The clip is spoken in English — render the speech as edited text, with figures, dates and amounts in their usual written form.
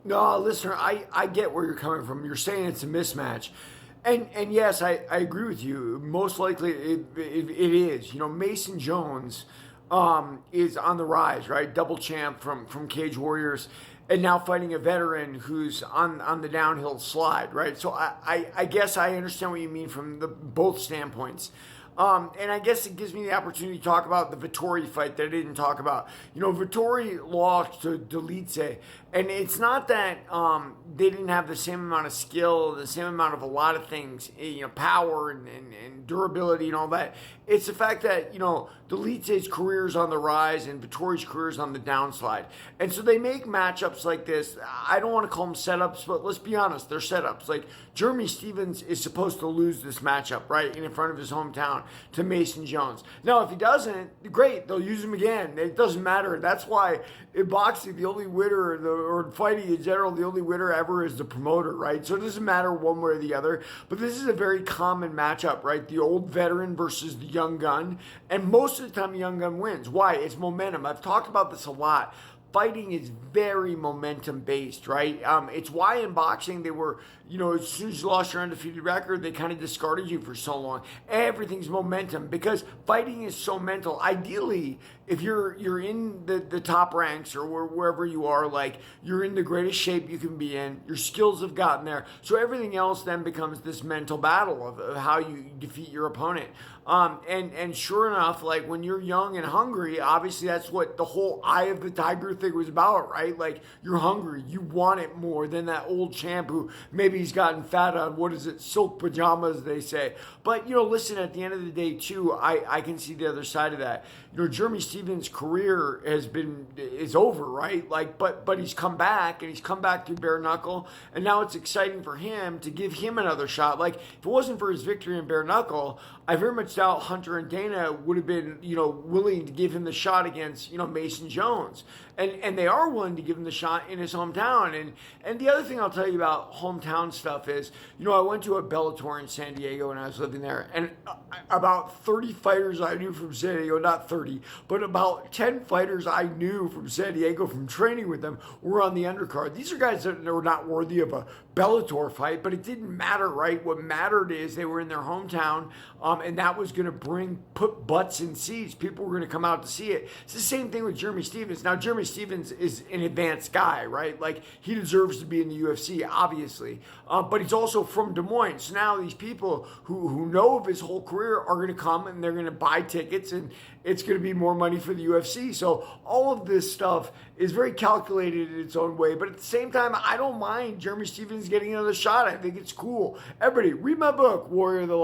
No, listener, I get where you're coming from. You're saying it's a mismatch. And yes, I agree with you. Most likely it is. You know, Mason Jones is on the rise, right? Double champ from Cage Warriors, and now fighting a veteran who's on the downhill slide, right? So I guess I understand what you mean from the both standpoints. And I guess it gives me the opportunity to talk about the Vittori fight that I didn't talk about. You know, Vittori lost to Delice, and it's not that they didn't have the same amount of skill, the same amount of a lot of things, you know, power and durability and all that. It's the fact that, you know, Delice's career is on the rise and Vittori's career is on the downslide. And so they make matchups like this. I don't want to call them setups, but let's be honest, they're setups. Like, Jeremy Stevens is supposed to lose this matchup, right, in front of his hometown to Mason Jones. Now, if he doesn't, great, they'll use him again. It doesn't matter. That's why in boxing, the only winner, or fighting in general, the only winner ever is the promoter, right? So it doesn't matter one way or the other. But this is a very common matchup, right? The old veteran versus the young gun. And most of the time, the young gun wins. Why? It's momentum. I've talked about this a lot. Fighting is very momentum based, right? It's why in boxing they were, you know, as soon as you lost your undefeated record, they kind of discarded you for so long. Everything's momentum because fighting is so mental. Ideally, if you're in the top ranks or wherever you are, like you're in the greatest shape you can be in, your skills have gotten there. So everything else then becomes this mental battle of how you defeat your opponent. And sure enough, like when you're young and hungry, obviously that's what the whole eye of the tiger thing was about, right? Like you're hungry, you want it more than that old champ who maybe he's gotten fat on, what is it, silk pajamas, they say. But, you know, listen, at the end of the day, too, I can see the other side of that. You know, Jeremy Stevens' career is over, right? Like, but he's come back, and he's come back through bare knuckle, and now it's exciting for him to give him another shot. Like, if it wasn't for his victory in bare knuckle, I very much doubt Hunter and Dana would have been, you know, willing to give him the shot against, you know, Mason Jones. And they are willing to give him the shot in his hometown. And the other thing I'll tell you about hometown stuff is, you know, I went to a Bellator in San Diego when I was living there, and about 30 fighters I knew from San Diego, not 30, but about 10 fighters I knew from San Diego from training with them were on the undercard. These are guys that were not worthy of a Bellator fight, but it didn't matter, right? What mattered is they were in their hometown, and that was going to put butts in seats. People were going to come out to see it. It's the same thing with Jeremy Stevens. Now, Jeremy Stevens is an advanced guy, right? Like, he deserves to be in the UFC, obviously, but he's also from Des Moines. So now these people who know of his whole career are going to come and they're going to buy tickets, and it's going to be more money for the UFC. So all of this stuff is very calculated in its own way, but at the same time, I don't mind Jeremy Stevens getting another shot. I think it's cool. Everybody, read my book, Warrior of the